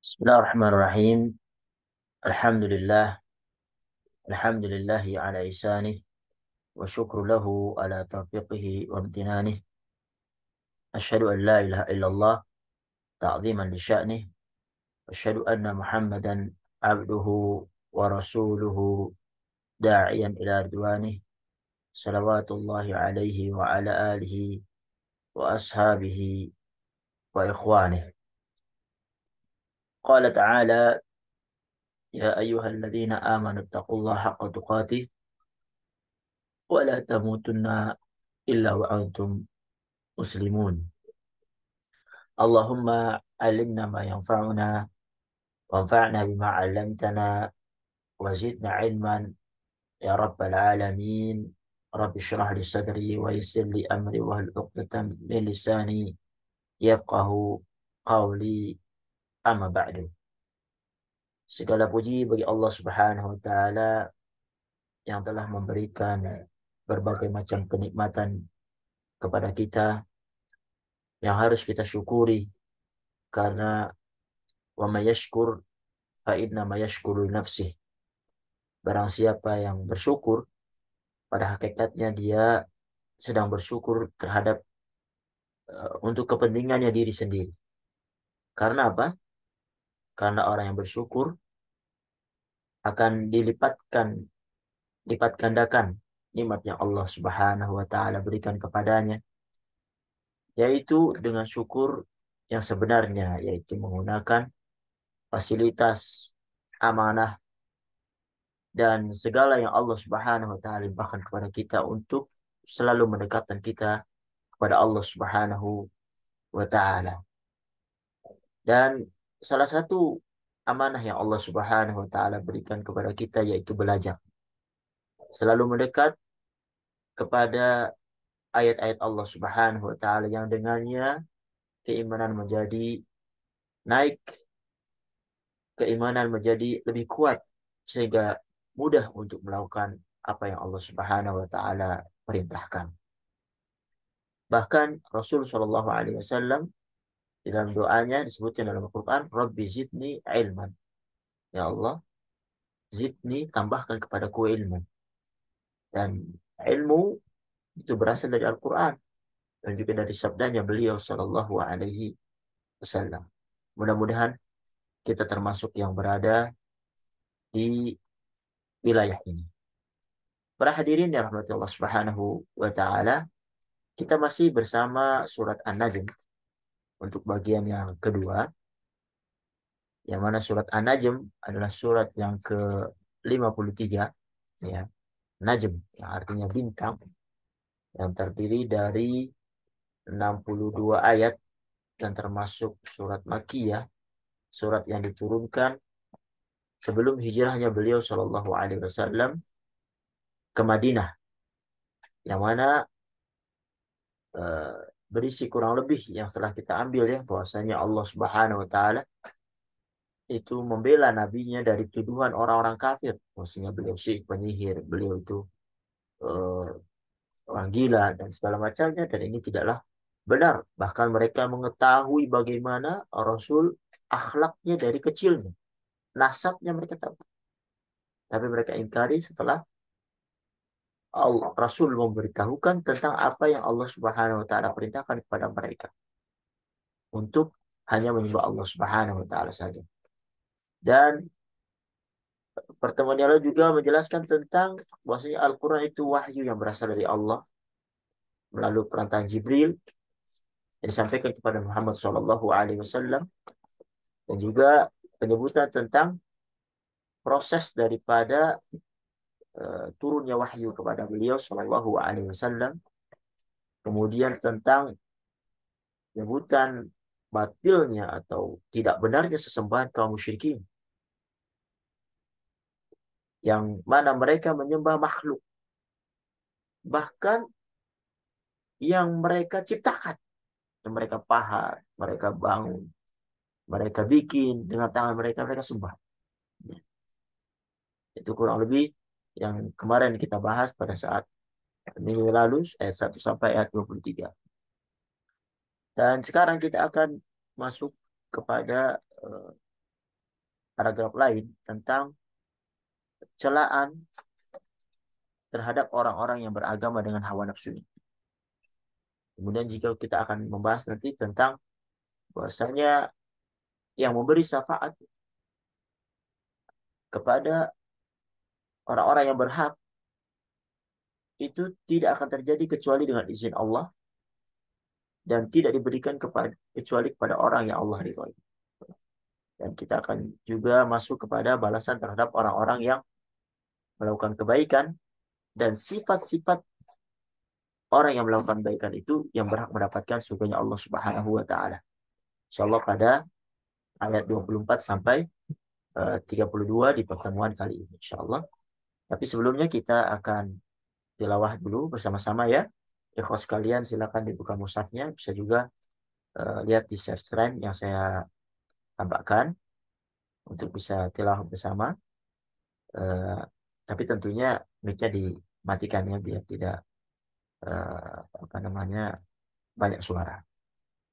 Bismillahirrahmanirrahim. Alhamdulillah. Alhamdulillahi ala isanih. Wa syukru lahu ala taufiqihi wa amtinanih. Ashhadu an la ilaha illallah ta'ziman li sya'nih. Wa ashhadu anna Muhammadan abduhu wa rasuluhu da'iyan ila ridwanih. Salawatullahi alaihi wa ala alihi wa ashabihi wa ikhwanih. Qala ta'ala ya ayyuhalladzina amanu taqullaha haqqa tuqatih wa la tamutunna illa wa antum muslimun. Allahumma alimna ma yanfa'una wanfa'na bima 'allamtana wa zidna ilman ya rabbal alamin. Rabbi shrah li sadri wa yassir li amri wa hlul 'uqdatam min lisani yafqahu qawli, amma ba'du. Segala puji bagi Allah Subhanahu wa taala yang telah memberikan berbagai macam kenikmatan kepada kita yang harus kita syukuri, karena wa may yashkur fa inna ma yashkuru li nafsih. Barang siapa yang bersyukur, pada hakikatnya dia sedang bersyukur terhadap untuk kepentingannya diri sendiri. Karena apa? Karena orang yang bersyukur akan lipat gandakan nikmat yang Allah Subhanahu wa taala berikan kepadanya, yaitu dengan syukur yang sebenarnya, yaitu menggunakan fasilitas, amanah, dan segala yang Allah Subhanahu wa taala limpahkan kepada kita untuk selalu mendekatkan kita kepada Allah Subhanahu wa taala. Dan salah satu amanah yang Allah Subhanahu wa taala berikan kepada kita yaitu belajar. Selalu mendekat kepada ayat-ayat Allah Subhanahu wa taala yang dengannya keimanan menjadi naik, keimanan menjadi lebih kuat sehingga mudah untuk melakukan apa yang Allah Subhanahu wa taala perintahkan. Bahkan Rasul Shallallahu alaihi wasallam di dalam doanya disebutkan dalam Al-Quran, Rabbi zidni ilman. Ya Allah, zidni, tambahkan kepadaku ilmu. Dan ilmu itu berasal dari Al-Quran dan juga dari sabdanya beliau Sallallahu Alaihi Wasallam. Mudah-mudahan kita termasuk yang berada di wilayah ini. Para hadirin yang rahmati Allah Subhanahu wa taala, kita masih bersama surat An-Najm untuk bagian yang kedua, yang mana surat An-Najm adalah surat yang ke-53, ya. Najm yang artinya bintang, yang terdiri dari 62 ayat dan termasuk surat Makkiyah, surat yang diturunkan sebelum hijrahnya beliau Shallallahu Alaihi Wasallam ke Madinah, yang mana eh, berisi kurang lebih yang setelah kita ambil, ya, bahwasanya Allah Subhanahu Wa Taala itu membela nabinya dari tuduhan orang-orang kafir, maksudnya beliau syirik, penyihir, beliau itu eh, orang gila dan segala macamnya, dan ini tidaklah benar. Bahkan mereka mengetahui bagaimana Rasul akhlaknya dari kecilnya, nasabnya mereka tahu, tapi mereka ingkari setelah Rasul memberitahukan tentang apa yang Allah Subhanahu wa taala perintahkan kepada mereka untuk hanya menyembah Allah Subhanahu wa taala saja. Dan pertemuan yang lalu juga menjelaskan tentang bahwasanya Al-Qur'an itu wahyu yang berasal dari Allah melalui perantaraan Jibril yang disampaikan kepada Muhammad SAW, dan juga penyebutan tentang proses daripada turunnya wahyu kepada beliau SAW, kemudian tentang penyebutan batilnya atau tidak benarnya sesembahan kaum musyrikin, yang mana mereka menyembah makhluk, bahkan yang mereka ciptakan, yang mereka pahat, mereka bangun, mereka bikin dengan tangan mereka, mereka sembah. Itu kurang lebih yang kemarin kita bahas pada saat minggu lalu, ayat 1 sampai ayat 23. Dan sekarang kita akan masuk kepada paragraf lain tentang celaan terhadap orang-orang yang beragama dengan hawa nafsu. Kemudian jika kita akan membahas nanti tentang bahwasanya yang memberi syafaat kepada orang-orang yang berhak itu tidak akan terjadi kecuali dengan izin Allah dan tidak diberikan kecuali kepada orang yang Allah ridhoi. Dan kita akan juga masuk kepada balasan terhadap orang-orang yang melakukan kebaikan dan sifat-sifat orang yang melakukan kebaikan itu yang berhak mendapatkan surganya Allah Subhanahu wa taala. Insyaallah pada ayat 24 sampai 32 di pertemuan kali ini insyaallah. Tapi sebelumnya kita akan tilawah dulu bersama-sama ya. Ikhwas sekalian silakan dibuka mushafnya, bisa juga lihat di share screen yang saya tambahkan untuk bisa tilawah bersama. Eh, tapi tentunya mic-nya dimatikan ya biar tidak apa namanya banyak suara.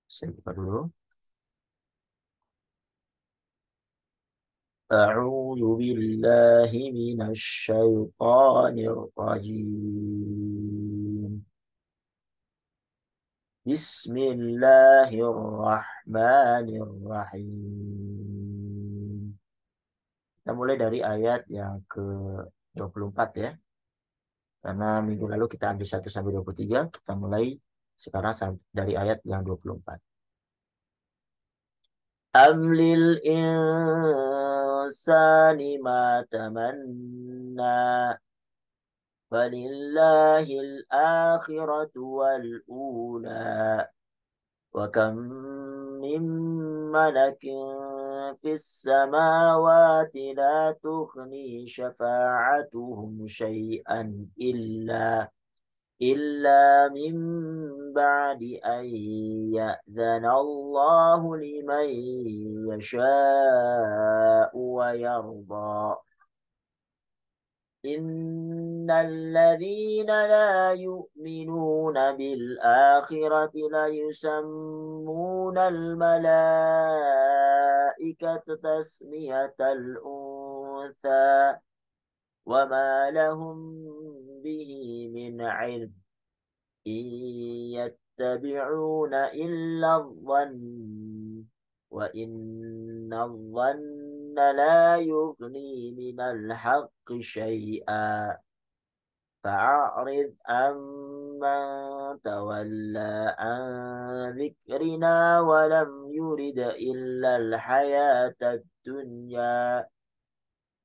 Saya buka dulu. أعوذ بالله من الشيطان الرجيم بسم الله الرحمن الرحيم. Kita mulai dari ayat yang ke-24 ya. Karena minggu lalu kita ambil 1 sampai 23, kita mulai sekarang dari ayat yang 24. أم للإنسان ما تمنى فلله الآخرة والأولى وكم من ملك في السماوات لا تغني شفاعتهم شيئا إلا من بعد أن يأذن الله لمن يشاء ويرضى إن الذين لا يؤمنون بالآخرة ليسمون الملائكة تسمية الأنثى وما لهم به من علم إن يتبعون إلا الظن وإن الظن لا يغني من الحق شيئا فأعرض عمن تولى عن ذكرنا ولم يرد إلا الحياة الدنيا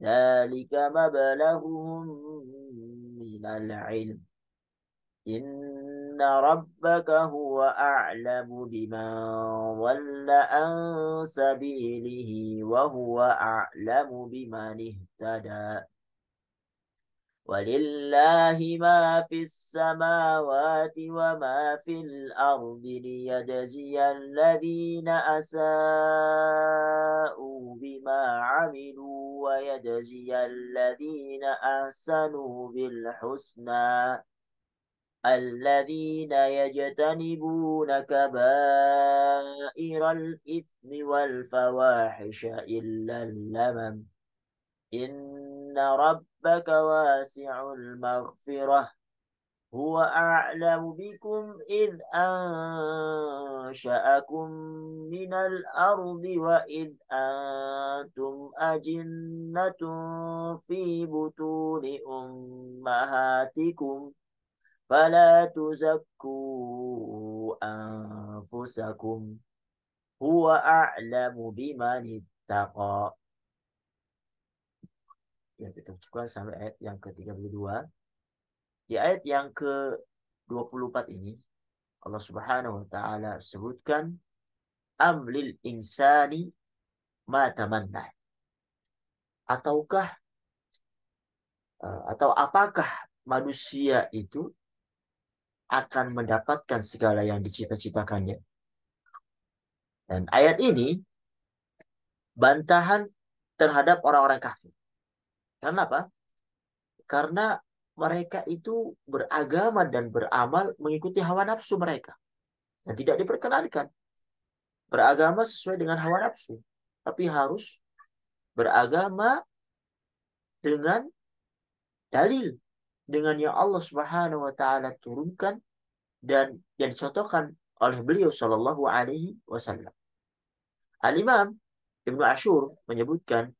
ذلك مبلغهم من العلم إن ربك هو أعلم بمن ضل عن سبيله وهو أعلم بمن اهتدى ولله ما في السماوات وما في الأرض ليجزي الذين أساءوا بما عملوا ويجزي الذين أحسنوا بالحسنى الذين يجتنبون كبائر الإثم والفواحش إلا اللمم إن ربك واسع المغفرة هو أعلم بكم إذ أنشأكم من الأرض وإذ أنتم أجنة في بطون أمهاتكم فلا تزكوا أنفسكم هو أعلم بمن اتقى. Yang kita cukupkan sampai ayat yang ke-32. Di ayat yang ke-24 ini Allah Subhanahu wa taala sebutkan amlil insani ma tamanna, ataukah atau apakah manusia itu akan mendapatkan segala yang dicita-citakannya. Dan ayat ini bantahan terhadap orang-orang kafir. Karena apa? Karena mereka itu beragama dan beramal mengikuti hawa nafsu mereka. Dan tidak diperkenankan beragama sesuai dengan hawa nafsu. Tapi harus beragama dengan dalil, dengan yang Allah Subhanahu wa taala turunkan dan yang dicontohkan oleh beliau Shallallahu alaihi wasallam. Al-Imam Ibnu Ashur menyebutkan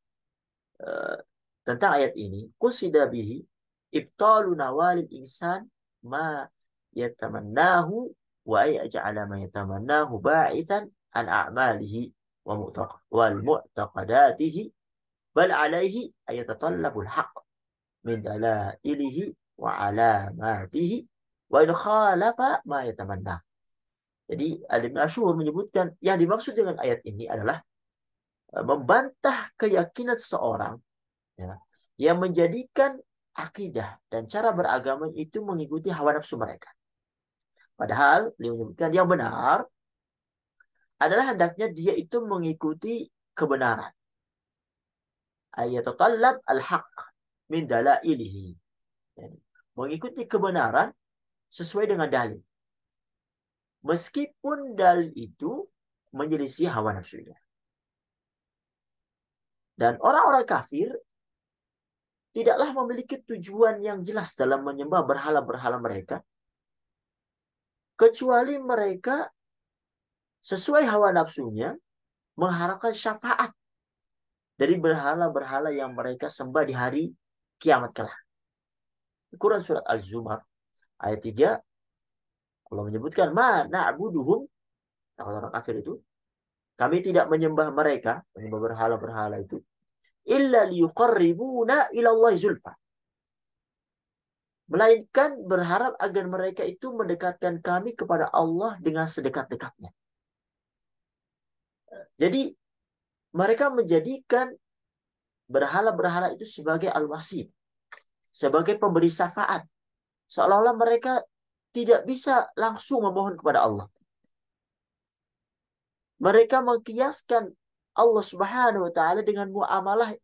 uh, tentang ayat ini, qusida bihi ibtalu nawalil insan ma yatamannahu wa yaj'ala ma yatamannahu ba'ithan an a'malihi wal mu'taqadatihi bal alaihi ayatatallabul haqq min dalailihi wa alamatihi wa in khalafa ma yatamanna. Jadi Ibnu Ashur menyebutkan yang dimaksud dengan ayat ini adalah membantah keyakinan seseorang, ya, yang menjadikan akidah dan cara beragama itu mengikuti hawa nafsu mereka. Padahal beliau menyebutkan yang benar adalah hendaknya dia itu mengikuti kebenaran. Ayatatallab al-haq min dalailihi. Yani, mengikuti kebenaran sesuai dengan dalil. Meskipun dalil itu menyelisih hawa nafsunya. Dan orang-orang kafir tidaklah memiliki tujuan yang jelas dalam menyembah berhala-berhala mereka, kecuali mereka sesuai hawa nafsunya mengharapkan syafaat dari berhala-berhala yang mereka sembah di hari kiamat kelak. Quran surat Al-Zumar ayat 3, Allah menyebutkan ma na'buduhum, kata orang kafir itu, kami tidak menyembah mereka, menyembah berhala-berhala itu, illa liyuqarribuna ilallahi zulfa, melainkan berharap agar mereka itu mendekatkan kami kepada Allah dengan sedekat-dekatnya. Jadi mereka menjadikan berhala-berhala itu sebagai al-wasi, sebagai pemberi syafaat, seolah-olah mereka tidak bisa langsung memohon kepada Allah. Mereka mengkiaskan Allah Subhanahu wa taala dengan muamalah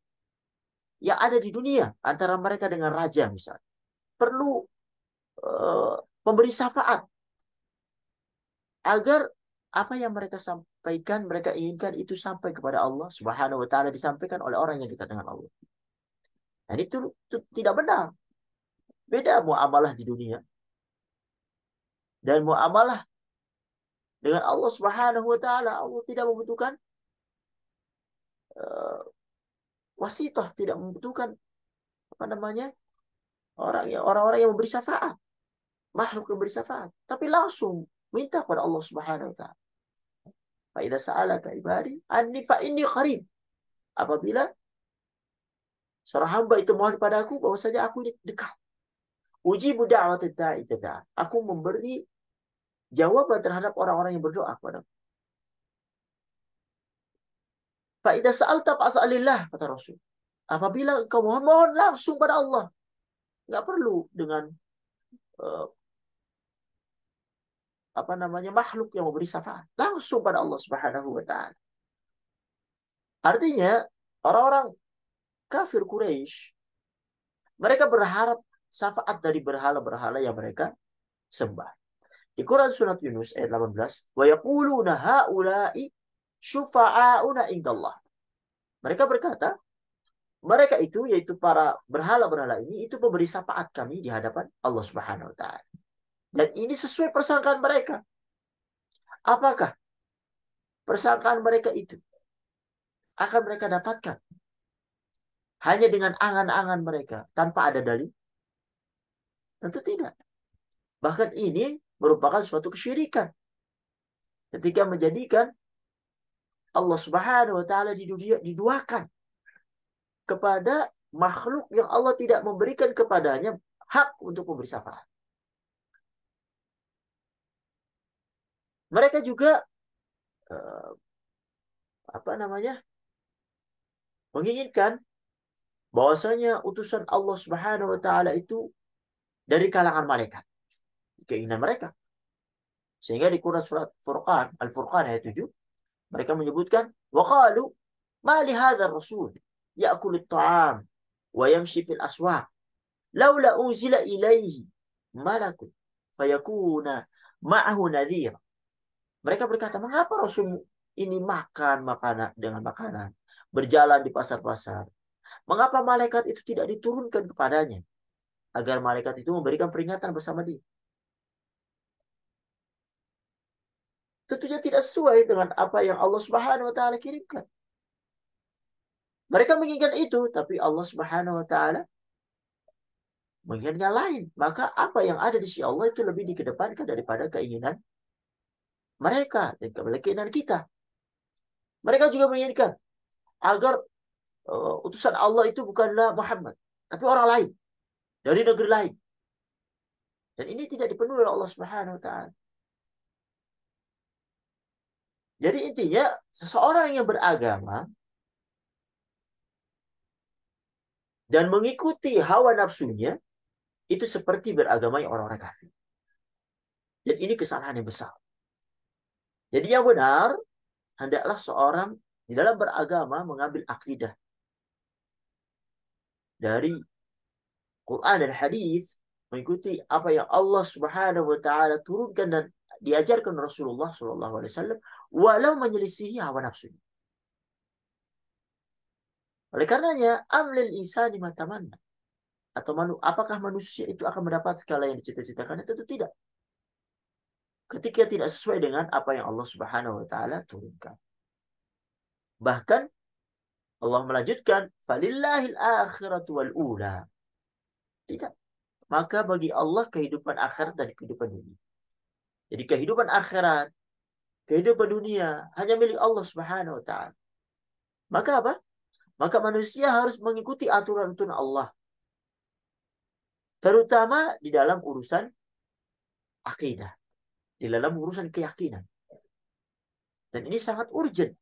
yang ada di dunia antara mereka dengan raja misalnya. Perlu pemberi syafaat agar apa yang mereka sampaikan, mereka inginkan itu sampai kepada Allah Subhanahu wa taala, disampaikan oleh orang yang dekat dengan Allah. Dan itu tidak benar. Beda muamalah di dunia dan muamalah dengan Allah Subhanahu wa taala. Allah tidak membutuhkan wasithah, tidak membutuhkan apa namanya? Orang-orang yang memberi syafaat, makhluk yang memberi syafaat, tapi langsung minta kepada Allah Subhanahu wa taala. Fa idza sa'alaka ibadi anni fa inni qarib. Apabila seorang hamba itu mohon padaku, bahwasanya aku ini dekat. Ujibu da'wat da'i da'a. Aku memberi jawaban terhadap orang-orang yang berdoa kepadaku. Fa idza sa'alta fas'alillah, kata Rasul. Apabila engkau mohon langsung pada Allah. Enggak perlu dengan makhluk yang memberi syafaat. Langsung pada Allah Subhanahu wa taala. Artinya orang-orang kafir Quraisy, mereka berharap syafaat dari berhala-berhala yang mereka sembah. Di Quran surat Yunus ayat 18, wa yaquluna haula'i syufa'auna indallah. Mereka berkata, mereka itu, yaitu para berhala-berhala ini, itu pemberi syafaat kami di hadapan Allah Subhanahu wa taala. Dan ini sesuai persangkaan mereka. Apakah persangkaan mereka itu akan mereka dapatkan hanya dengan angan-angan mereka tanpa ada dalil? Tentu tidak. Bahkan ini merupakan suatu kesyirikan ketika menjadikan Allah Subhanahu wa taala diduakan kepada makhluk yang Allah tidak memberikan kepadanya hak untuk memberi syafaat. Mereka juga menginginkan bahwasanya utusan Allah Subhanahu wa taala itu dari kalangan malaikat. Keinginan mereka. Sehingga di Quran surat Furqan, Al-Furqan ayat 7, mereka menyebutkan wa qalu ma li hadzal rasul ya'kulu at-ta'am wa yamshi fil aswaq laula unzila ilaihi malakun fayakuna ma'ahu nadhira. Mereka berkata, mengapa Rasul ini makan makanan dengan makanan, berjalan di pasar-pasar. Mengapa malaikat itu tidak diturunkan kepadanya? Agar malaikat itu memberikan peringatan bersama dia. Tentunya tidak sesuai dengan apa yang Allah Subhanahu wa taala kirimkan. Mereka menginginkan itu, tapi Allah Subhanahu wa taala menginginkan yang lain. Maka apa yang ada di sisi Allah itu lebih dikedepankan daripada keinginan mereka dan keinginan kita. Mereka juga menginginkan agar utusan Allah itu bukanlah Muhammad, tapi orang lain dari negeri lain. Dan ini tidak dipenuhi oleh Allah Subhanahu wa taala. Jadi intinya seseorang yang beragama dan mengikuti hawa nafsunya itu seperti beragamanya orang-orang kafir. Dan ini kesalahan yang besar. Jadi yang benar hendaklah seorang di dalam beragama mengambil akidah dari Quran dan hadis, mengikuti apa yang Allah Subhanahu wa taala turunkan dan diajarkan Rasulullah sallallahu alaihi wasallam walau menyelisihi hawa nafsu. Oleh karenanya, amlil insani matamanna. Atau apakah manusia itu akan mendapat segala yang dicita-citakannya? Tentu tidak. Ketika tidak sesuai dengan apa yang Allah Subhanahu wa taala turunkan. Bahkan Allah melanjutkan, "Falillahil akhiratu wal ula." Tidak. Maka bagi Allah kehidupan akhirat dan kehidupan dunia. Jadi kehidupan akhirat, kehidupan dunia hanya milik Allah Subhanahu wa taala. Maka apa? Maka manusia harus mengikuti aturan-aturan Allah. Terutama di dalam urusan akidah, di dalam urusan keyakinan. Dan ini sangat urgent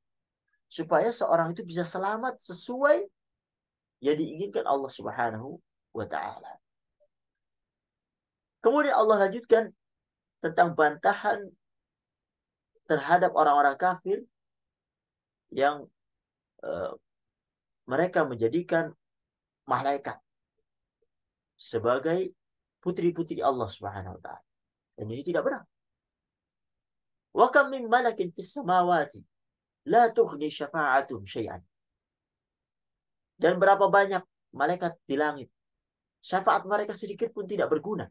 supaya seorang itu bisa selamat sesuai yang diinginkan Allah Subhanahu wa taala. Kemudian Allah lanjutkan tentang bantahan terhadap orang-orang kafir yang mereka menjadikan malaikat sebagai putri-putri Allah Subhanahu wa taala. Dan ini tidak benar. Wa kam min malakin fis samawati la tughni syafa'atuhum syai'an. Dan berapa banyak malaikat di langit, syafaat mereka sedikit pun tidak berguna.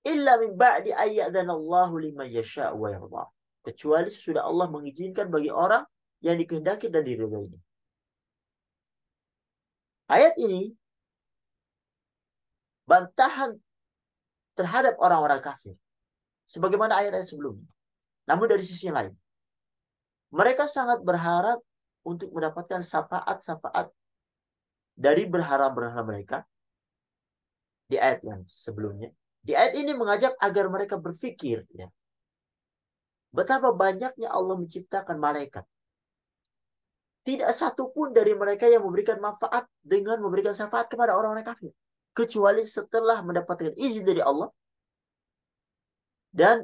Illa min ba'di ayyadhanallahu liman yasha'u wa yarda. Kecuali sesudah Allah mengizinkan bagi orang yang dikehendaki dan diridhoinya. Ayat ini bantahan terhadap orang-orang kafir. Sebagaimana ayat-ayat sebelumnya. Namun dari sisi lain. Mereka sangat berharap untuk mendapatkan syafaat-syafaat dari berhala-berhala mereka. Di ayat yang sebelumnya. Di ayat ini mengajak agar mereka berpikir. Ya, betapa banyaknya Allah menciptakan malaikat. Tidak satu pun dari mereka yang memberikan manfaat dengan memberikan syafaat kepada orang-orang kafir. Kecuali setelah mendapatkan izin dari Allah. Dan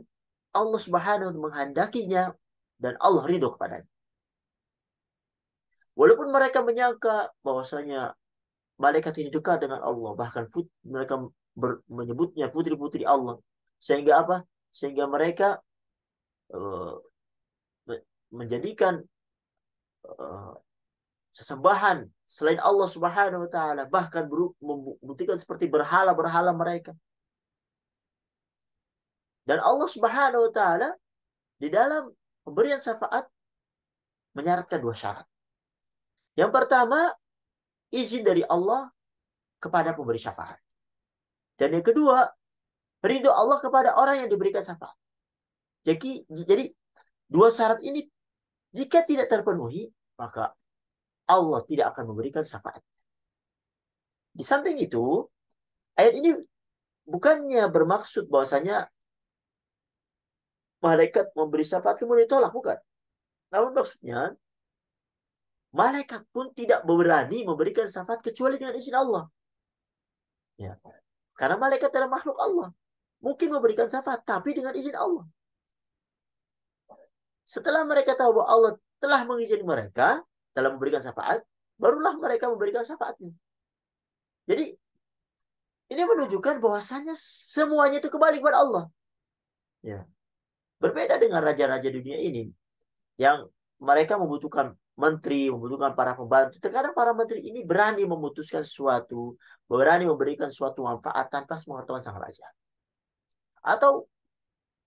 Allah Subhanahu wa taala menghendakinya. Dan Allah ridho kepadanya. Walaupun mereka menyangka bahwasanya malaikat ini dekat dengan Allah. Bahkan mereka menyebutnya putri-putri Allah. Sehingga apa? Sehingga mereka menjadikan sesembahan selain Allah Subhanahu wa taala, bahkan membuktikan seperti berhala-berhala mereka. Dan Allah Subhanahu wa taala di dalam pemberian syafaat menyaratkan dua syarat. Yang pertama, izin dari Allah kepada pemberi syafaat. Dan yang kedua, ridho Allah kepada orang yang diberikan syafaat. Jadi dua syarat ini jika tidak terpenuhi, maka Allah tidak akan memberikan syafaat. Di samping itu, ayat ini bukannya bermaksud bahwasanya malaikat memberi syafaat kemudian ditolak, bukan. Namun maksudnya, malaikat pun tidak berani memberikan syafaat kecuali dengan izin Allah. Ya. Karena malaikat adalah makhluk Allah. Mungkin memberikan syafaat, tapi dengan izin Allah. Setelah mereka tahu bahwa Allah telah mengizinkan mereka dalam memberikan syafaat, barulah mereka memberikan syafaatnya. Jadi, ini menunjukkan bahwasanya semuanya itu kembali kepada Allah. Ya. Berbeda dengan raja-raja dunia ini, yang mereka membutuhkan menteri, membutuhkan para pembantu. Terkadang para menteri ini berani memutuskan sesuatu, berani memberikan suatu manfaat tanpa sepengetahuan sang raja. Atau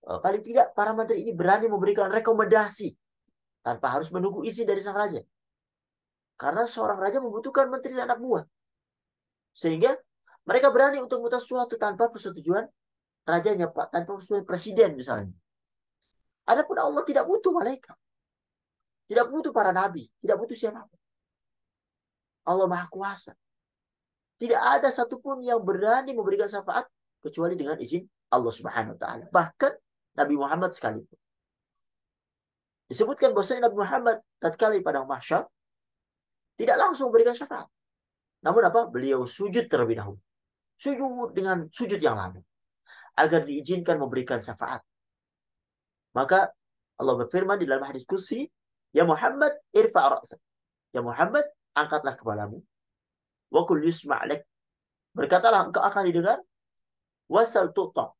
paling tidak para menteri ini berani memberikan rekomendasi tanpa harus menunggu izin dari sang raja. Karena seorang raja membutuhkan menteri dan anak buah. Sehingga mereka berani untuk memutuskan sesuatu tanpa persetujuan rajanya, Pak, tanpa persetujuan presiden misalnya. Adapun Allah tidak butuh malaikat. Tidak butuh para nabi. Tidak butuh siapapun. Allah Maha Kuasa. Tidak ada satupun yang berani memberikan syafaat kecuali dengan izin Allah Subhanahu wa taala. Bahkan Nabi Muhammad sekalipun. Disebutkan bahwasanya Nabi Muhammad tatkala pada mahsyar tidak langsung memberikan syafaat. Namun apa? Beliau sujud terlebih dahulu. Sujud dengan sujud yang lama agar diizinkan memberikan syafaat. Maka Allah berfirman di dalam hadis qudsi, "Ya Muhammad, irfa' ra'sak." Ya Muhammad, angkatlah kepalamu. Wa qul yusma' lak. Berkatalah engkau akan didengar. Wasal tu'ta.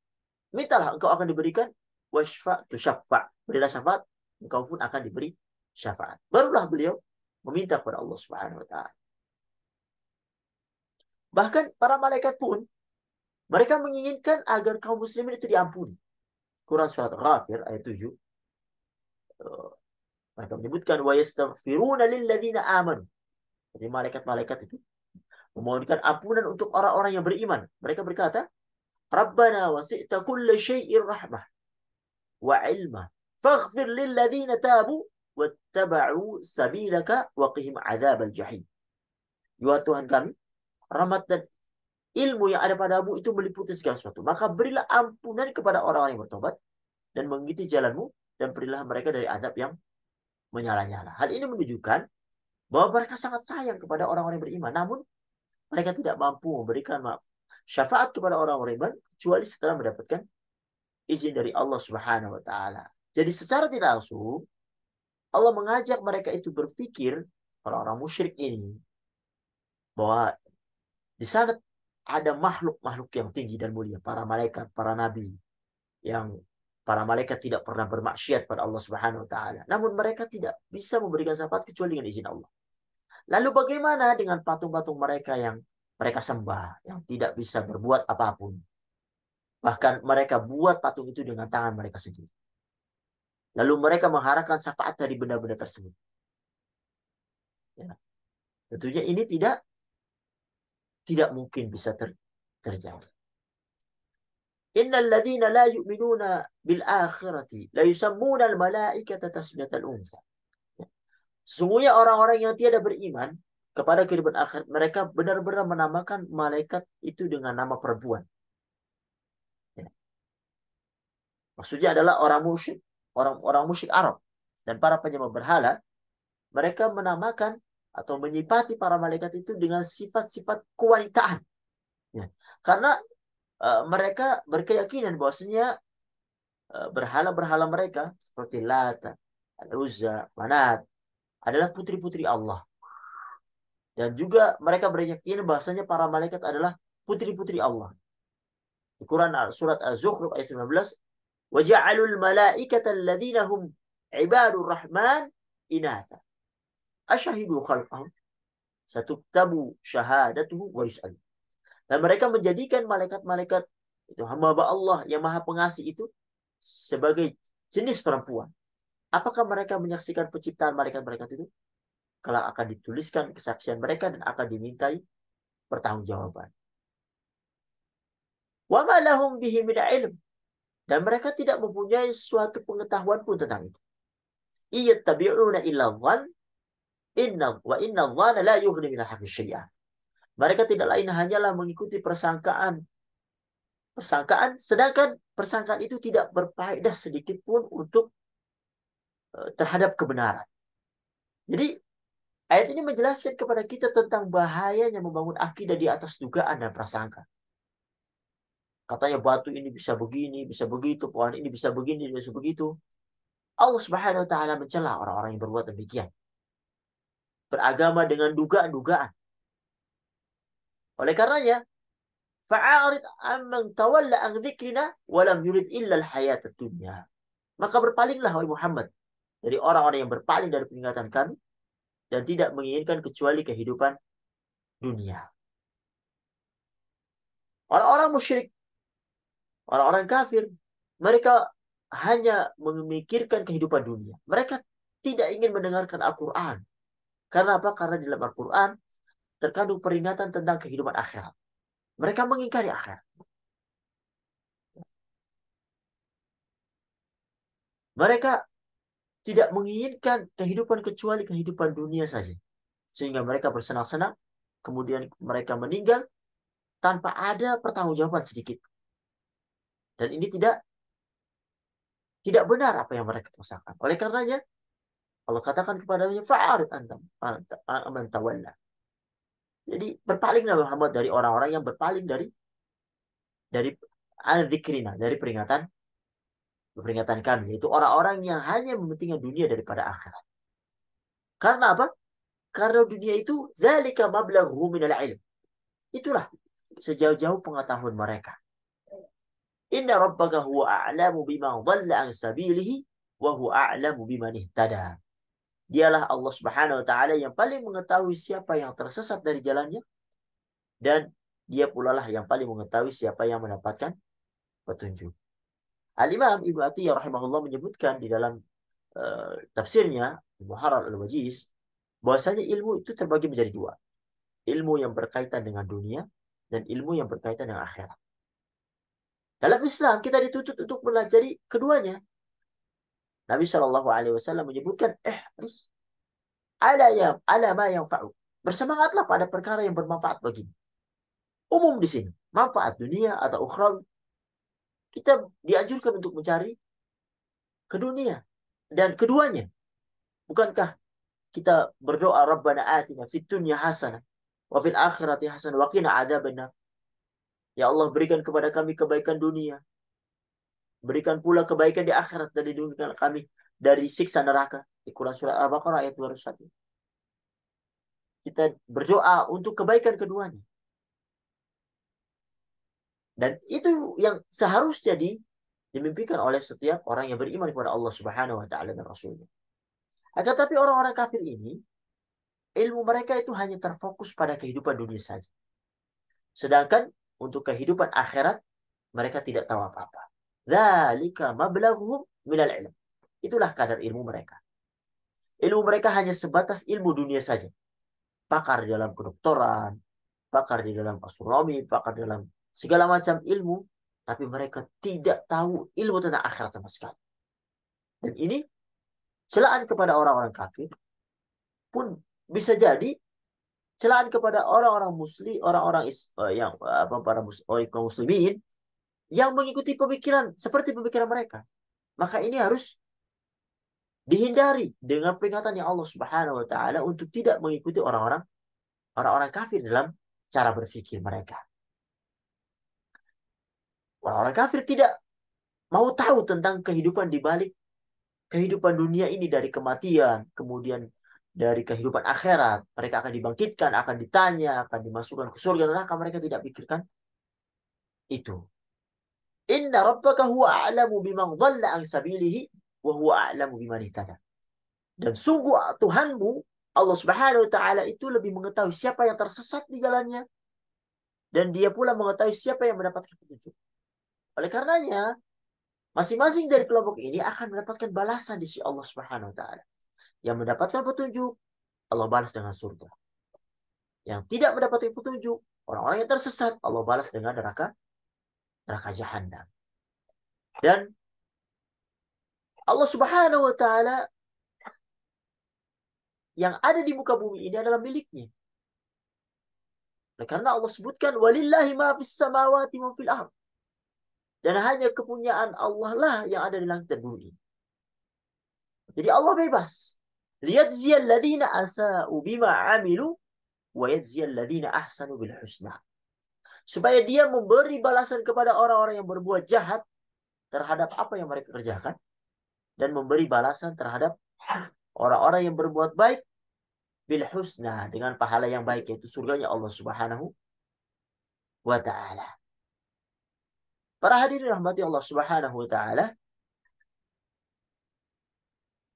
Mintalah engkau akan diberikan. Washfa' tusyaffa'. Berilah syafaat, engkau pun akan diberi syafaat. Barulah beliau meminta kepada Allah Subhanahu wa taala. Bahkan para malaikat pun mereka menginginkan agar kaum muslimin itu diampuni. Quran surat Ghafir ayat 7. Mereka menyebutkan wa yastaghfiruna lilladzina amanu. Jadi malaikat-malaikat itu memohonkan ampunan untuk orang-orang yang beriman. Mereka berkata, Rabbana wasi'ta kulla syai'ir rahmah wa ilma. Faghfir lilladzina tabu wattaba'u sabilaka wa qihim adzabal jahim. Ya Tuhan kami, rahmat dan ilmu yang ada padamu itu meliputi segala sesuatu. Maka berilah ampunan kepada orang-orang yang bertobat dan mengikuti jalanmu dan berilah mereka dari azab yang menyala-nyala. Hal ini menunjukkan bahwa mereka sangat sayang kepada orang-orang yang beriman. Namun mereka tidak mampu memberikan syafaat kepada orang-orang beriman kecuali setelah mendapatkan izin dari Allah Subhanahu wa taala. Jadi secara tidak langsung Allah mengajak mereka itu berpikir, orang-orang musyrik ini, bahwa di sana ada makhluk-makhluk yang tinggi dan mulia, para malaikat, para nabi, yang para malaikat tidak pernah bermaksiat pada Allah Subhanahu wa taala. Namun mereka tidak bisa memberikan syafaat kecuali dengan izin Allah. Lalu bagaimana dengan patung-patung mereka yang mereka sembah, yang tidak bisa berbuat apapun? Bahkan mereka buat patung itu dengan tangan mereka sendiri. Lalu mereka mengharapkan syafaat dari benda-benda tersebut. Ya. Tentunya ini tidak mungkin bisa terjadi. Innal ladzina la yu'minuna bil akhirati la yusammuna al malaikata tasmiyatal unsa. Sesungguhnya orang-orang yang tiada beriman kepada kehidupan akhirat, mereka benar-benar menamakan malaikat itu dengan nama perempuan. Ya. Maksudnya adalah orang musyrik, orang musyrik Arab dan para penyembah berhala, mereka menamakan atau menyifati para malaikat itu dengan sifat-sifat kewanitaan. Ya. Karena mereka berkeyakinan bahwasanya berhala-berhala mereka seperti Lata, Al-Uzza, Manat adalah putri-putri Allah. Dan juga mereka berkeyakinan bahwasanya para malaikat adalah putri-putri Allah. Di Quran surat Az-Zukhruf ayat 19, "Wa ja'alul malaikata alladzina hum ibadur rahman inatha. Asyahidu khalqahum satuktabu syahadatuhu wa yus'al." Dan mereka menjadikan malaikat-malaikat itu hamba Allah yang Maha Pengasih itu sebagai jenis perempuan. Apakah mereka menyaksikan penciptaan malaikat-malaikat itu? Kalau akan dituliskan kesaksian mereka dan akan dimintai pertanggungjawaban. Wa ma lahum bihi min ilm. Dan mereka tidak mempunyai suatu pengetahuan pun tentang itu. Iyattabi'una illa dhann wa inna dhanna la yughni min al-haqqi syai'an. Mereka tidak lain hanyalah mengikuti persangkaan, sedangkan persangkaan itu tidak berfaedah sedikit pun untuk terhadap kebenaran. Jadi ayat ini menjelaskan kepada kita tentang bahayanya membangun akidah di atas dugaan dan prasangka. Katanya batu ini bisa begini, bisa begitu, pohon ini bisa begini, bisa begitu. Allah Subhanahu wa taala mencela orang-orang yang berbuat demikian. Beragama dengan dugaan-dugaan. Oleh karenanya, fa'arid amman tawalla an dzikrina wa lam yurid illa al-hayat ad-dunya. Maka berpalinglah wahai Muhammad dari orang-orang yang berpaling dari peringatan kami dan tidak menginginkan kecuali kehidupan dunia. Orang-orang musyrik, orang-orang kafir, mereka hanya memikirkan kehidupan dunia. Mereka tidak ingin mendengarkan Al-Quran. Karena apa? Karena di dalam Al-Quran terkandung peringatan tentang kehidupan akhirat. Mereka mengingkari akhirat. Mereka tidak menginginkan kehidupan kecuali kehidupan dunia saja. Sehingga mereka bersenang-senang, kemudian mereka meninggal tanpa ada pertanggungjawaban sedikit. Dan ini tidak benar apa yang mereka rasakan. Oleh karenanya, Allah katakan kepadanya, fa'arid antam man tawalla. Jadi berpalinglah Muhammad dari orang-orang yang berpaling dari al-dzikrina, dari peringatan kami, yaitu orang-orang yang hanya mementingkan dunia daripada akhirat. Karena apa? Karena dunia itu dzalika mablaghu minal ilm. Itulah sejauh-jauh pengetahuan mereka. Inna rabbaka huwa a'lamu biman dhalla an sabilihi wa huwa a'lamu biman ihtada. Dialah Allah Subhanahu wa taala yang paling mengetahui siapa yang tersesat dari jalannya, dan dia pula lah yang paling mengetahui siapa yang mendapatkan petunjuk. Al-Imam Ibnu Atiyah rahimahullah menyebutkan di dalam tafsirnya Muharrar al-Wajiz bahwasanya ilmu itu terbagi menjadi dua. Ilmu yang berkaitan dengan dunia dan ilmu yang berkaitan dengan akhirat. Dalam Islam kita dituntut untuk mempelajari keduanya. Nabi Shallallahu Alaihi Wasallam menyebutkan, ala ma yang fa'u. Bersemangatlah pada perkara yang bermanfaat bagimu. Umum di sini, manfaat dunia atau ukhrawi. Kita dianjurkan untuk mencari ke dunia dan keduanya. Bukankah kita berdoa Rabbana atina fid dunya hasanah wa fil akhirati hasanah wa qina adzabannar. Ya Allah, berikan kepada kami kebaikan dunia. Berikan pula kebaikan di akhirat dan lindungikan kami dari siksa neraka. Di Quran surat Al-Baqarah ayat 201. Kita berdoa untuk kebaikan keduanya. Dan itu yang seharusnya dimimpikan oleh setiap orang yang beriman kepada Allah Subhanahu wa taala dan Rasulnya. Akan tapi orang-orang kafir ini, ilmu mereka itu hanya terfokus pada kehidupan dunia saja. Sedangkan untuk kehidupan akhirat, mereka tidak tahu apa-apa. Dzalika mablaghuhum minal ilm. Itulah kadar ilmu mereka. Ilmu mereka hanya sebatas ilmu dunia saja. Pakar di dalam kedokteran, pakar di dalam astronomi, pakar dalam segala macam ilmu, tapi mereka tidak tahu ilmu tentang akhirat sama sekali. Dan ini celaan kepada orang-orang kafir pun bisa jadi celaan kepada orang-orang muslim, orang-orang yang para muslimin yang mengikuti pemikiran seperti pemikiran mereka. Maka ini harus dihindari dengan peringatan yang Allah Subhanahu wa taala untuk tidak mengikuti orang-orang kafir dalam cara berpikir mereka. Orang-orang kafir tidak mau tahu tentang kehidupan di balik kehidupan dunia ini, dari kematian, kemudian dari kehidupan akhirat. Mereka akan dibangkitkan, akan ditanya, akan dimasukkan ke surga neraka. Mereka tidak pikirkan itu. Inna rabbaka huwa a'lamu biman dhalla an sabilihi wa huwa a'lamu biman ihtada. Dan sungguh Tuhanmu, Allah Subhanahu wa taala itu lebih mengetahui siapa yang tersesat di jalannya, dan dia pula mengetahui siapa yang mendapatkan petunjuk. Oleh karenanya, masing-masing dari kelompok ini akan mendapatkan balasan di sisi Allah Subhanahu wa taala. Yang mendapatkan petunjuk, Allah balas dengan surga. Yang tidak mendapatkan petunjuk, orang-orang yang tersesat, Allah balas dengan neraka jahanam. Dan Allah Subhanahu wa taala yang ada di muka bumi ini adalah miliknya. Karena Allah sebutkan walillahi ma fis samawati wa fil ardh. Dan hanya kepunyaan Allah lah yang ada di langit dan bumi. Jadi Allah bebas. Liyajziyal ladzina asa'u bima 'amilu wa yajziyal ladzina ahsanu bil husna. Supaya dia memberi balasan kepada orang-orang yang berbuat jahat terhadap apa yang mereka kerjakan, dan memberi balasan terhadap orang-orang yang berbuat baik bil husna, dengan pahala yang baik, yaitu surganya Allah Subhanahu wa taala. Para hadirin rahmati Allah Subhanahu wa taala,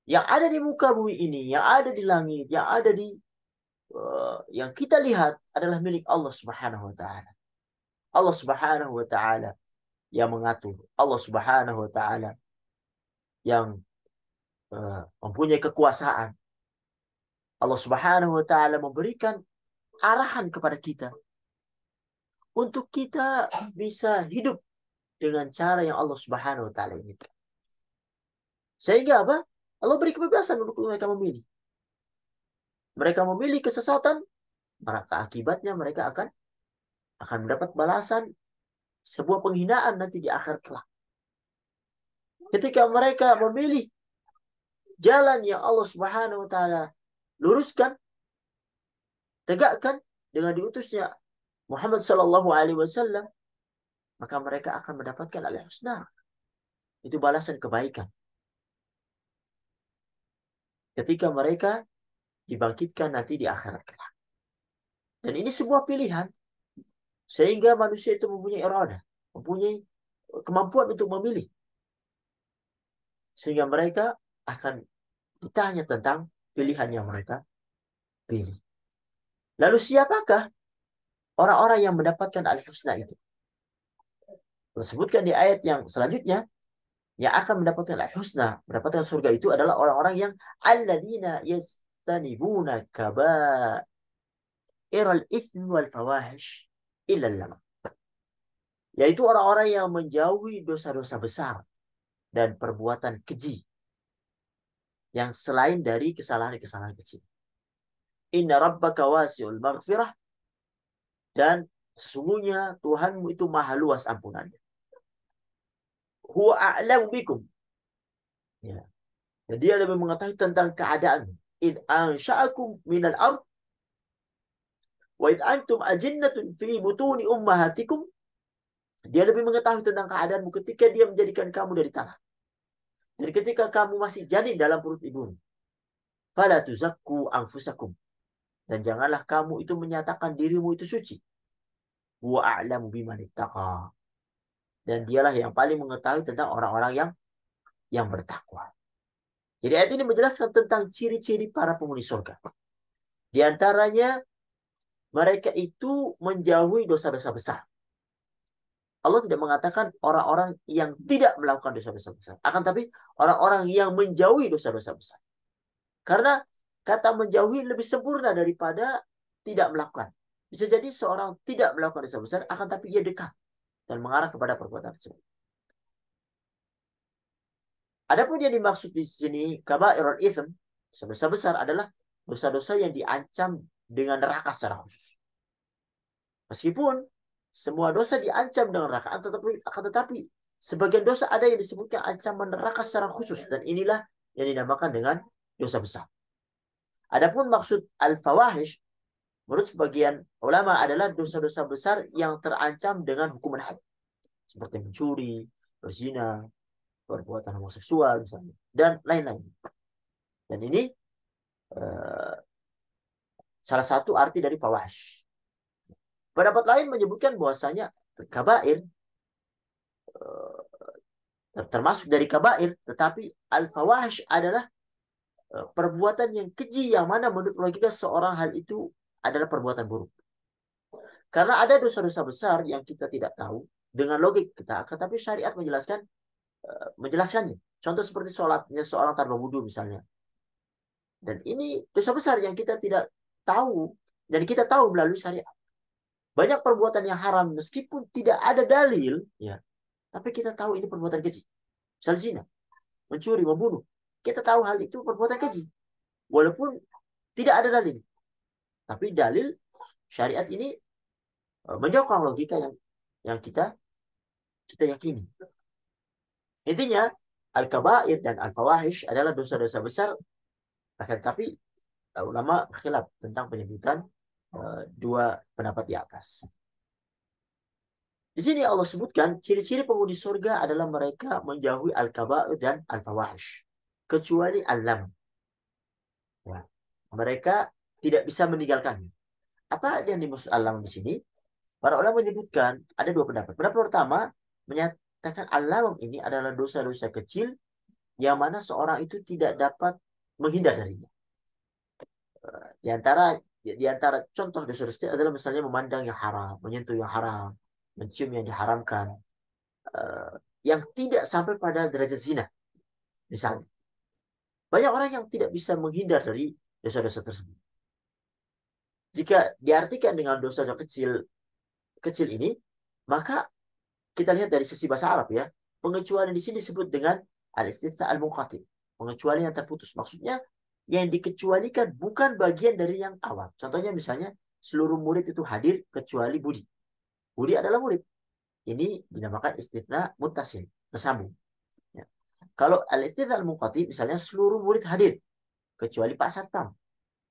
Yang ada di muka bumi ini, yang ada di langit, yang ada di yang kita lihat adalah milik Allah Subhanahu wa taala. Allah Subhanahu wa taala yang mengatur. Allah Subhanahu wa taala yang mempunyai kekuasaan. Allah Subhanahu wa taala memberikan arahan kepada kita untuk kita bisa hidup dengan cara yang Allah Subhanahu wa taala inginkan. Sehingga apa? Allah beri kebebasan untuk mereka memilih. Mereka memilih kesesatan, maka akibatnya mereka akan mendapat balasan sebuah penghinaan nanti di akhir kelak. Ketika mereka memilih jalan yang Allah Subhanahu wa taala luruskan, tegakkan dengan diutusnya Muhammad sallallahu alaihi wasallam, maka mereka akan mendapatkan al-husna. Itu balasan kebaikan. Ketika mereka dibangkitkan nanti di akhirat kelak. Dan ini sebuah pilihan sehingga manusia itu mempunyai iradah, mempunyai kemampuan untuk memilih. Sehingga mereka akan ditanya tentang pilihan yang mereka pilih. Lalu siapakah orang-orang yang mendapatkan al-husna itu? Disebutkan di ayat yang selanjutnya, yang akan mendapatkan al-husna, mendapatkan surga itu adalah orang-orang yang alladzina yastanibuna kaba'iral itsmi wal fawahish illa lamam. Yaitu orang-orang yang menjauhi dosa-dosa besar dan perbuatan keji yang selain dari kesalahan-kesalahan kecil. Inna rabbaka wasi'ul maghfirah, dan sesungguhnya Tuhanmu itu maha luas ampunannya. Huwa a'lamu bikum. Ya. Dan dia lebih mengetahui tentang keadaan. Id ansha'akum minal ard wa id antum ajinnatun fi butuni ummahatikum. Dia lebih mengetahui tentang keadaanmu ketika dia menjadikan kamu dari tanah. Dan ketika kamu masih janin dalam perut ibumu. Fala tuzakku anfusakum. Dan janganlah kamu itu menyatakan dirimu itu suci. Huwa a'lamu biman ittaqa. Dan dialah yang paling mengetahui tentang orang-orang yang bertakwa. Jadi ayat ini menjelaskan tentang ciri-ciri para penghuni surga. Di antaranya mereka itu menjauhi dosa-dosa besar. Allah tidak mengatakan orang-orang yang tidak melakukan dosa-dosa besar. Akan tapi orang-orang yang menjauhi dosa-dosa besar. Karena kata menjauhi lebih sempurna daripada tidak melakukan. Bisa jadi seorang tidak melakukan dosa besar, akan tapi ia dekat dan mengarah kepada perbuatan tersebut. Adapun yang dimaksud di sini kaba'irul itsm, dosa-dosa besar adalah dosa-dosa yang diancam dengan neraka secara khusus. Meskipun semua dosa diancam dengan neraka, akan tetapi sebagian dosa ada yang disebutkan ancaman neraka secara khusus, dan inilah yang dinamakan dengan dosa besar. Adapun maksud al-fawahish menurut sebagian ulama adalah dosa-dosa besar yang terancam dengan hukuman had, seperti mencuri, berzina, perbuatan homoseksual misalnya, dan lain-lain. Dan ini salah satu arti dari fawahish. Pendapat lain menyebutkan bahwasanya kabair termasuk dari kabair, tetapi al-fawahish adalah perbuatan yang keji yang mana menurut logika seorang hal itu adalah perbuatan buruk. Karena ada dosa-dosa besar yang kita tidak tahu dengan logik kita, tetapi syariat menjelaskannya. Contoh seperti sholatnya seorang tanpa wudu misalnya. Dan ini dosa besar yang kita tidak tahu dan kita tahu melalui syariat. Banyak perbuatan yang haram meskipun tidak ada dalil, ya, tapi kita tahu ini perbuatan keji. Misalnya zina, mencuri, membunuh. Kita tahu hal itu perbuatan keji. Walaupun tidak ada dalil. Tapi dalil syariat ini menjauhkan logika yang kita yakini. Intinya, al-kabair dan al-fawahish adalah dosa-dosa besar. Akan tapi ulama khilaf tentang penyebutan dua pendapat di atas. Di sini Allah sebutkan ciri-ciri penghuni surga adalah mereka menjauhi al-kabair dan al-fawahish, kecuali al-lam. Ya. Mereka tidak bisa meninggalkannya. Apa yang dimaksud al-lam di sini? Para ulama menyebutkan ada dua pendapat. Pendapat pertama menyatakan al-lam ini adalah dosa-dosa kecil yang mana seorang itu tidak dapat menghindar darinya. Di antara contoh dosa kecil adalah misalnya memandang yang haram, menyentuh yang haram, mencium yang diharamkan, eh, yang tidak sampai pada derajat zina. Misalnya, banyak orang yang tidak bisa menghindar dari dosa-dosa tersebut. Jika diartikan dengan dosa kecil kecil ini, maka kita lihat dari sisi bahasa Arab ya, pengecualian di sini disebut dengan al-istitsna al-munqati, pengecualian yang terputus. Maksudnya yang dikecualikan bukan bagian dari yang awal. Contohnya misalnya seluruh murid itu hadir kecuali Budi. Budi adalah murid. Ini dinamakan istitsna muttasil, tersambung. Ya. Kalau al-istitsna al-munqati misalnya seluruh murid hadir kecuali Pak Satpam.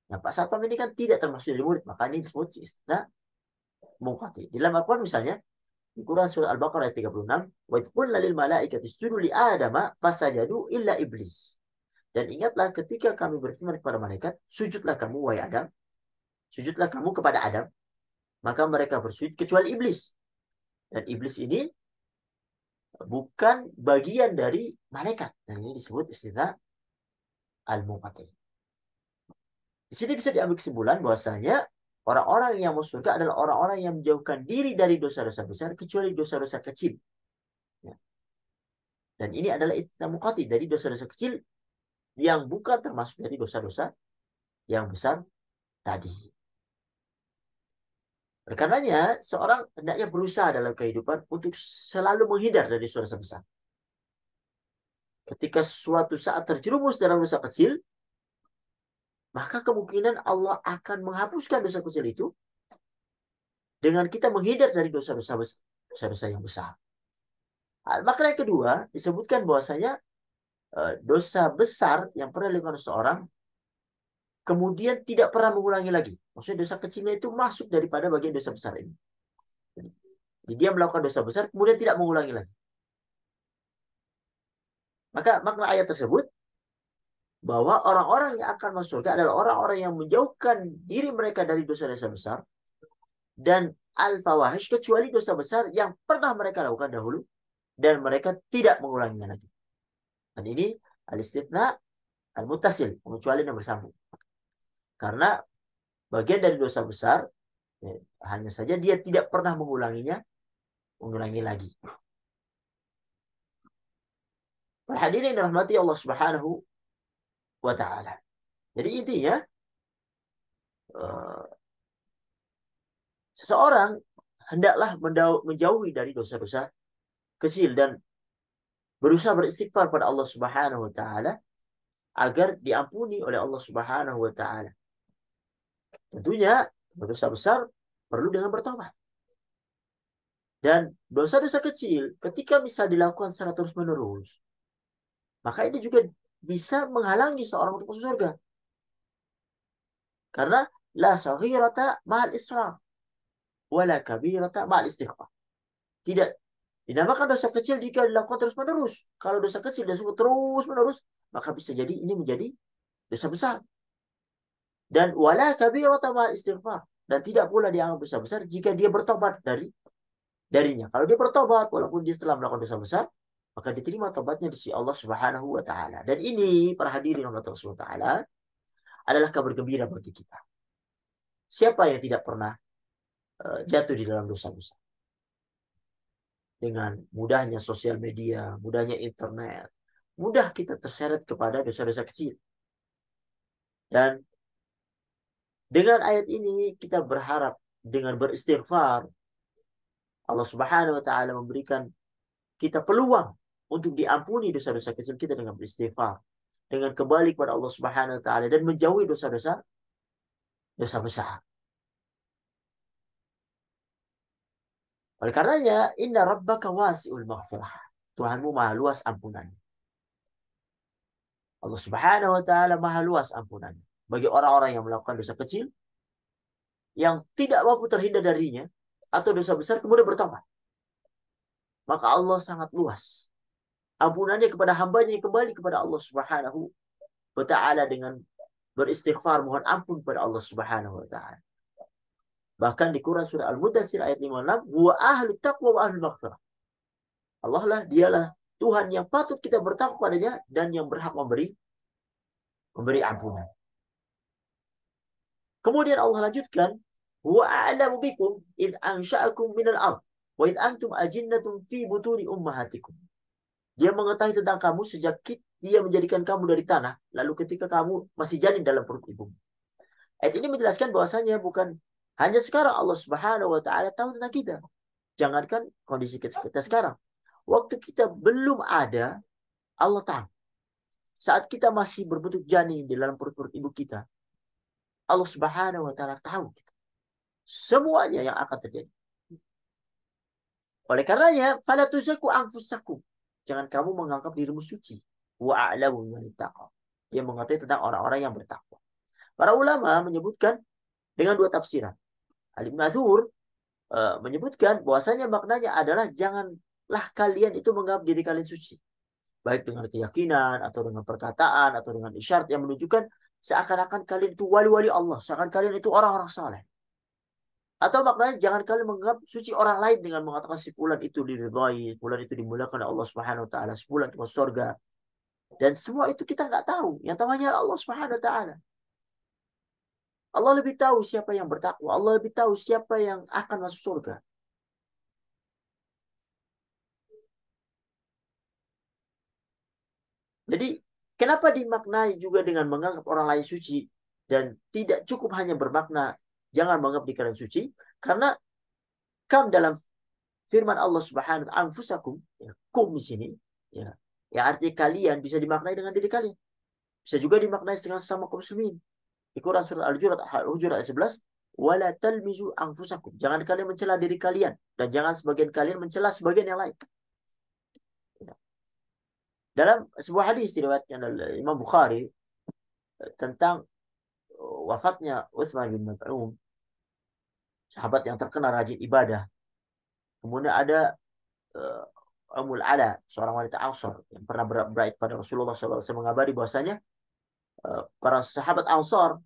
Nah, Pak Satpam ini kan tidak termasuk dari murid, maka ini disebut istitsna munqati. Di dalam Al-Quran misalnya di Quran surah Al-Baqarah ayat 36, wa idh qulna lil malaikati isjudu li adama fasajadu illa iblis. Dan ingatlah ketika kami berfirman kepada malaikat, sujudlah kamu wahai Adam, sujudlah kamu kepada Adam, maka mereka bersujud kecuali iblis. Dan iblis ini bukan bagian dari malaikat. Dan ini disebut istilah al-munqati. Di sini bisa diambil kesimpulan bahwasanya orang-orang yang masuk surga adalah orang-orang yang menjauhkan diri dari dosa-dosa besar kecuali dosa-dosa kecil. Ya. Dan ini adalah istilah munqati dari dosa-dosa kecil yang bukan termasuk dari dosa-dosa yang besar tadi. Oleh karenanya, seorang hendaknya berusaha dalam kehidupan untuk selalu menghindar dari dosa besar. Ketika suatu saat terjerumus dalam dosa kecil, maka kemungkinan Allah akan menghapuskan dosa kecil itu dengan kita menghindar dari dosa-dosa besar, dosa-dosa yang besar. Maka yang kedua, disebutkan bahwasanya dosa besar yang pernah dilakukan seseorang kemudian tidak pernah mengulangi lagi. Maksudnya dosa kecilnya itu masuk daripada bagian dosa besar ini. Jadi dia melakukan dosa besar, kemudian tidak mengulangi lagi. Maka makna ayat tersebut, bahwa orang-orang yang akan masuk surga adalah orang-orang yang menjauhkan diri mereka dari dosa-dosa besar, dan al-fawahish, kecuali dosa besar yang pernah mereka lakukan dahulu, dan mereka tidak mengulanginya lagi. Dan ini al-istitsna al-muttasil, pengecualian yang bersambung. Karena bagian dari dosa besar, ya, hanya saja dia tidak pernah mengulangi lagi. Para hadirin yang dirahmati Allah Subhanahu wa Ta'ala. Jadi intinya, seseorang hendaklah menjauhi dari dosa-dosa kecil dan berusaha beristighfar pada Allah Subhanahu wa Ta'ala agar diampuni oleh Allah Subhanahu wa Ta'ala. Tentunya dosa besar perlu dengan bertobat. Dan dosa-dosa kecil ketika bisa dilakukan secara terus-menerus, maka ini juga bisa menghalangi seorang untuk masuk surga. Karena la saghirata ma'al israr wala kabirata ma'al istighfar. Tidak dinamakan dosa kecil jika dilakukan terus-menerus. Kalau dosa kecil dilakukan terus-menerus, maka bisa jadi ini menjadi dosa besar. Dan wala kabirata ma'al istighfar. Dan tidak pula dianggap dosa besar jika dia bertobat darinya. Kalau dia bertobat, walaupun dia setelah melakukan dosa besar, maka diterima tobatnya di sisi Allah Subhanahu wa Ta'ala. Dan ini, para hadirin Allah Subhanahu wa Ta'ala, adalah kabar gembira bagi kita. Siapa yang tidak pernah jatuh di dalam dosa-dosa? Dengan mudahnya sosial media, mudahnya internet, mudah kita terseret kepada dosa-dosa kecil. Dan dengan ayat ini kita berharap dengan beristighfar, Allah Subhanahu wa Ta'ala memberikan kita peluang untuk diampuni dosa-dosa kecil kita dengan beristighfar, dengan kembali kepada Allah Subhanahu wa Ta'ala dan menjauhi dosa-dosa besar. Oleh karenanya, inna rabbaka wasi'ul maghfirah. Tuhanmu maha luas ampunan. Allah Subhanahu wa Ta'ala maha luas ampunan bagi orang-orang yang melakukan dosa kecil yang tidak mampu terhindar darinya atau dosa besar kemudian bertobat. Maka Allah sangat luas ampunannya kepada hambanya yang kembali kepada Allah Subhanahu wa Ta'ala dengan beristighfar, mohon ampun kepada Allah Subhanahu wa Ta'ala. Bahkan di Quran surah Al-Mudaththir ayat 56, wa ahlu taqwa wa ahlu maghfirah. Allah lah, dialah Tuhan yang patut kita bertakwa padanya dan yang berhak memberi ampunan. Kemudian Allah lanjutkan, huwa a'lamu bikum id ansha'akum minal ard wa id antum ajinnatun fi butuni ummahatikum. Dia mengetahui tentang kamu sejak dia menjadikan kamu dari tanah, lalu ketika kamu masih janin dalam perut ibumu. Ayat ini menjelaskan bahwasanya bukan hanya sekarang Allah Subhanahu wa taala tahu tentang kita. Jangankan kondisi kita sekarang. Waktu kita belum ada, Allah tahu. Saat kita masih berbentuk janin di dalam perut ibu kita, Allah Subhanahu wa taala tahu semuanya yang akan terjadi. Oleh karenanya, fala tuzaku anfusakum. Jangan kamu menganggap dirimu suci. Wa a'lamu biman ittaqa. Dia mengatakan tentang orang-orang yang bertakwa. Para ulama menyebutkan dengan dua tafsiran. Al-Ibnu Athur menyebutkan bahwasanya maknanya adalah janganlah kalian itu menganggap diri kalian suci. Baik dengan keyakinan, atau dengan perkataan, atau dengan isyarat yang menunjukkan seakan-akan kalian itu wali-wali Allah. Seakan kalian itu orang-orang saleh. Atau maknanya jangan kalian menganggap suci orang lain dengan mengatakan si fulan itu diridhai, fulan itu dimuliakan oleh Allah Subhanahu wa taala, si fulan itu masuk surga. Dan semua itu kita nggak tahu. Yang tahu hanya Allah Subhanahu wa taala. Allah lebih tahu siapa yang bertakwa. Allah lebih tahu siapa yang akan masuk surga. Jadi, kenapa dimaknai juga dengan menganggap orang lain suci dan tidak cukup hanya bermakna jangan menganggap diri kalian suci? Karena kam dalam firman Allah Subhanahu wa taala anfusakum, ya, kum di sini, ya. Ya arti kalian bisa dimaknai dengan diri kalian. Bisa juga dimaknai dengan sama kaum muslimin. Di Quran surat Al-Hujurat ayat 11, wala talmizu anfusakum. Jangan kalian mencela diri kalian dan jangan sebagian kalian mencela sebagian yang lain. Ya. Dalam sebuah hadis diriwayatkan oleh Imam Bukhari tentang wafatnya Utsman bin Maz'un, sahabat yang terkenal rajin ibadah. Kemudian ada Ummul Ala, seorang wanita Ansar yang pernah berbaik pada Rasulullah SAW, mengabari bahwasanya para sahabat Ansar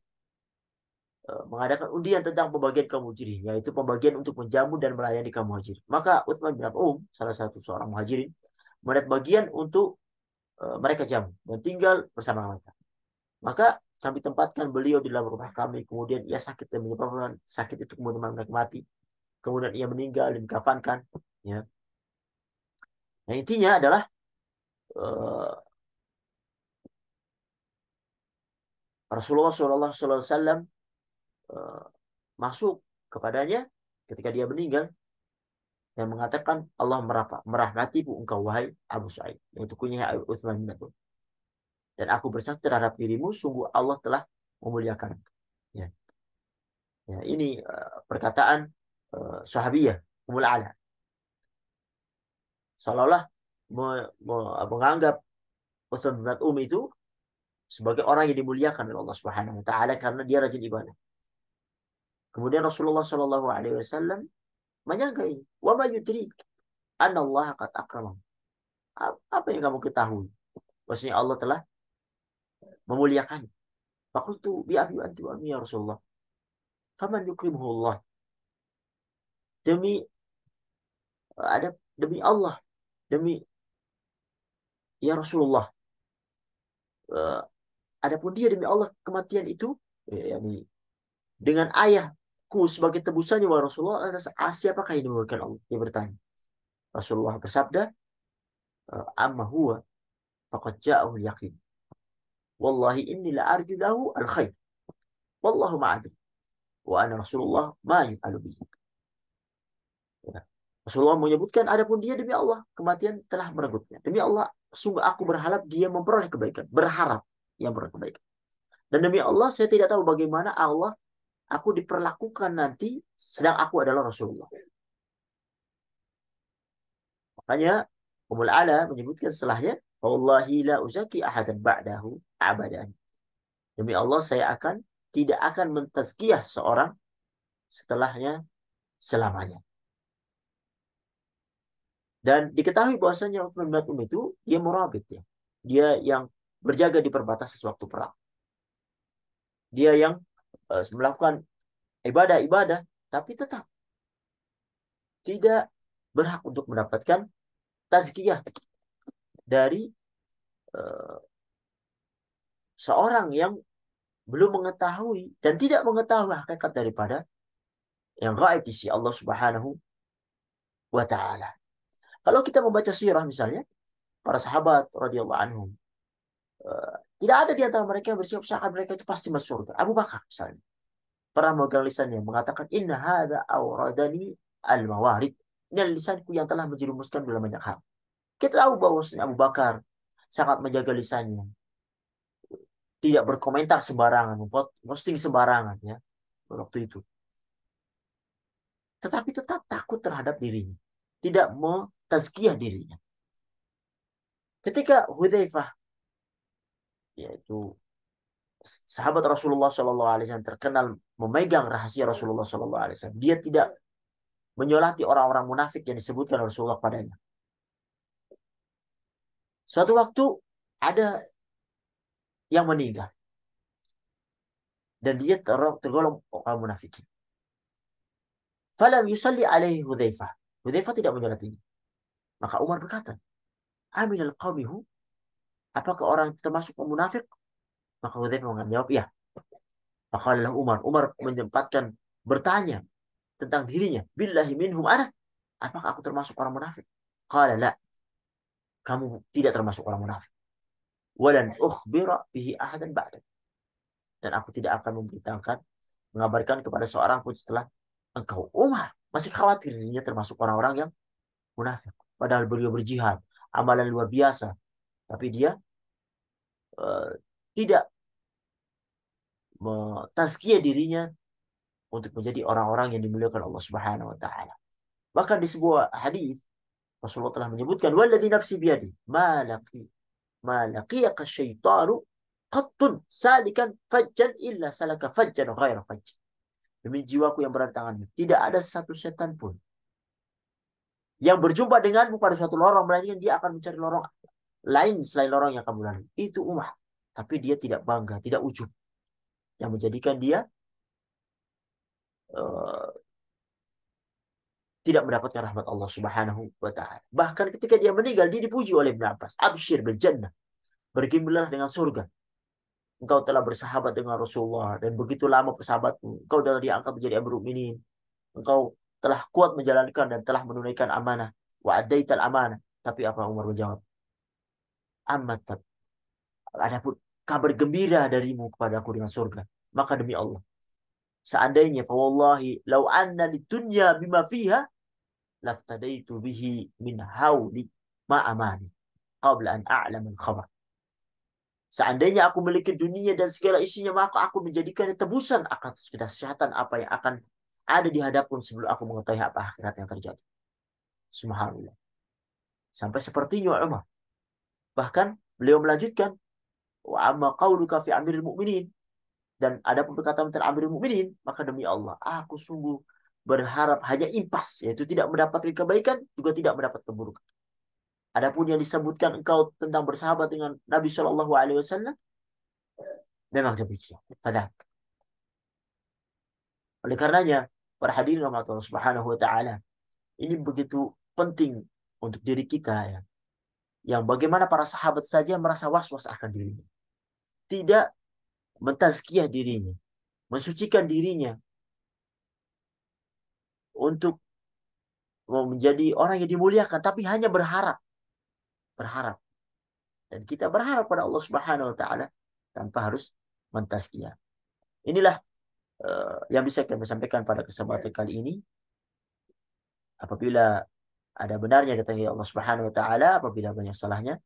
mengadakan undian tentang pembagian kaum muhajirin, yaitu pembagian untuk menjamu dan melayani kaum muhajirin. Maka Utsman bin Affan, salah satu seorang muhajirin, mendapat bagian untuk mereka jamu dan tinggal bersama mereka. Maka kami tempatkan beliau di dalam rumah kami, kemudian ia sakit dan menyebabkan sakit itu kemudian mereka mati. Kemudian ia meninggal dan dikafankan. Ya. Nah intinya adalah Rasulullah SAW masuk kepadanya ketika dia meninggal dan mengatakan Allah merahmatimu engkau wahai Abu Sa'id, yaitu kunyah Utsman bin Affan. Dan aku bersaksi terhadap dirimu, sungguh Allah telah memuliakan. Ya, ya ini perkataan sahabiyah Ummul Ala. Seolah-olah menganggap Utsman bin Affan itu sebagai orang yang dimuliakan oleh Allah Subhanahu wa taala karena dia rajin ibadah. Kemudian Rasulullah Shallallahu alaihi wasallam menyangka ini, wa ma yudrik anna Allah qad akramah. Apa yang kamu ketahui? Maksudnya Allah telah memuliakan. Fakultu bi abi anti wa ya Rasulullah. Faman yukrimuhu Allah. Demi demi Allah, demi ya Rasulullah. Adapun dia demi Allah kematian itu, yakni dengan ayahku sebagai tebusannya wa Rasulullah, siapakah yang dimuliakan Allah? Dia bertanya. Rasulullah bersabda, amma huwa faqad ja'ahu al-yaqin. Wallahi inni la arju lahu al-khair. Wallahu ma'adim. Wa ana Rasulullah ma yuf'alu bihi. Ya. Rasulullah menyebutkan adapun dia demi Allah kematian telah merebutnya. Demi Allah sungguh aku berharap dia memperoleh kebaikan, berharap yang memperoleh kebaikan. Dan demi Allah saya tidak tahu bagaimana aku diperlakukan nanti sedang aku adalah Rasulullah. Makanya Ummul Ala menyebutkan setelahnya, wallahi la uzaki ahadan ba'dahu abadan. Demi Allah saya tidak akan mentazkiyah seorang setelahnya selamanya. Dan diketahui bahwasanya Utsman bin Affan itu dia murabit ya. Dia yang berjaga di perbatasan sewaktu perang. Dia yang melakukan ibadah-ibadah tapi tetap tidak berhak untuk mendapatkan tazkiyah dari uh, seorang yang belum mengetahui dan tidak mengetahui hakikat daripada yang gaib di sisi Allah Subhanahu wa taala. Kalau kita membaca sirah misalnya para sahabat radhiyallahu anhum, tidak ada di antara mereka yang bersiap seakan mereka itu pasti masuk surga. Abu Bakar misalnya pernah memegang lisannya mengatakan inna hadza awradani al-mawarid. Ini lisanku yang telah menjerumuskan dalam banyak hal. Kita tahu bahwa Abu Bakar sangat menjaga lisannya, tidak berkomentar sembarangan, posting sembarangan ya waktu itu. Tetapi tetap takut terhadap dirinya, tidak mau tazkiyah dirinya. Ketika Hudzaifah, yaitu sahabat Rasulullah SAW terkenal memegang rahasia Rasulullah SAW, dia tidak menyolati orang-orang munafik yang disebutkan Rasulullah padanya. Suatu waktu ada yang meninggal dan dia tergolong orang munafikin. Falam yusalli alaihi Hudzaifah. Hudzaifah tidak menyolatinya. Maka Umar berkata, Aminal qawmihu, apakah orang termasuk munafik? Maka Hudzaifah menjawab, iya. Maka Umar menyempatkan bertanya tentang dirinya. Billahi minhum ana. Apakah aku termasuk orang munafik? Qala la. Kamu tidak termasuk orang munafik. Walan ukhbira bihi ahadan ba'dak. Dan aku tidak akan mengabarkan kepada seorang pun setelah engkau. Umar masih khawatir dirinya termasuk orang-orang yang munafik. Padahal beliau berjihad. Amalan luar biasa. Tapi dia uh, tidak mentazkiyah dirinya untuk menjadi orang-orang yang dimuliakan Allah Subhanahu wa taala. Bahkan di sebuah hadis Rasulullah telah menyebutkan walladzi nafsi biyadi ma laqiyaka syaitanu qattun salikan fajjan illa salaka fajjan ghaira fajj. Demi jiwaku yang berada di tanganmu, tidak ada satu setan pun yang berjumpa denganmu pada suatu lorong melainkan dia akan mencari lorong lain selain lorong yang kamu lalui. Itu Umar. Tapi dia tidak bangga, tidak ujub. Yang menjadikan dia uh, tidak mendapatkan rahmat Allah Subhanahu wa taala. Bahkan ketika dia meninggal dia dipuji oleh Ibnu Abbas, "Absyir bil jannah." Bergembiralah dengan surga. Engkau telah bersahabat dengan Rasulullah dan begitu lama persahabatmu. Engkau telah diangkat menjadi Amirul Mukminin. Engkau telah kuat menjalankan dan telah menunaikan amanah. Wa addaital amanah. Tapi apa Umar menjawab? Amat. Adapun kabar gembira darimu kepada aku dengan surga. Maka demi Allah. Seandainya, fa wallahi law anna lidunya bima fiha laftadaitu bihi min hauli ma amani qabla an a'lam al-khabar. Seandainya aku memiliki dunia dan segala isinya, maka aku menjadikan tebusan akan kedahsyatan apa yang akan ada di hadapun sebelum aku mengetahui apa akhirat yang terjadi. Subhanallah. Sampai sepertinya Umar. Bahkan beliau melanjutkan, wa amma qauluka fi amiril mu'minin. Dan ada perkataan tentang amiril mu'minin, maka demi Allah, aku sungguh berharap hanya impas, yaitu tidak mendapatkan kebaikan, juga tidak mendapat keburukan. Adapun yang disebutkan engkau tentang bersahabat dengan Nabi Shallallahu Alaihi Wasallam, memang demikian. Pada oleh karenanya, para hadirin rahmat Allah Subhanahu Wa Taala, ini begitu penting untuk diri kita ya. Yang bagaimana para sahabat saja merasa was-was akan dirinya, tidak mentazkiyah dirinya, mensucikan dirinya untuk menjadi orang yang dimuliakan, tapi hanya berharap. Dan kita berharap pada Allah Subhanahu Wa Taala tanpa harus mentazkiyah. Inilah yang bisa kami sampaikan pada kesempatan kali ini. Apabila ada benarnya datangnya Allah Subhanahu wa taala, apabila banyak salahnya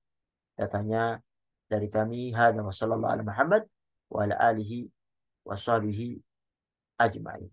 datangnya dari kami. Hadza wa sallallahu ala Muhammad wa ala alihi wa sahbihi ajma'in.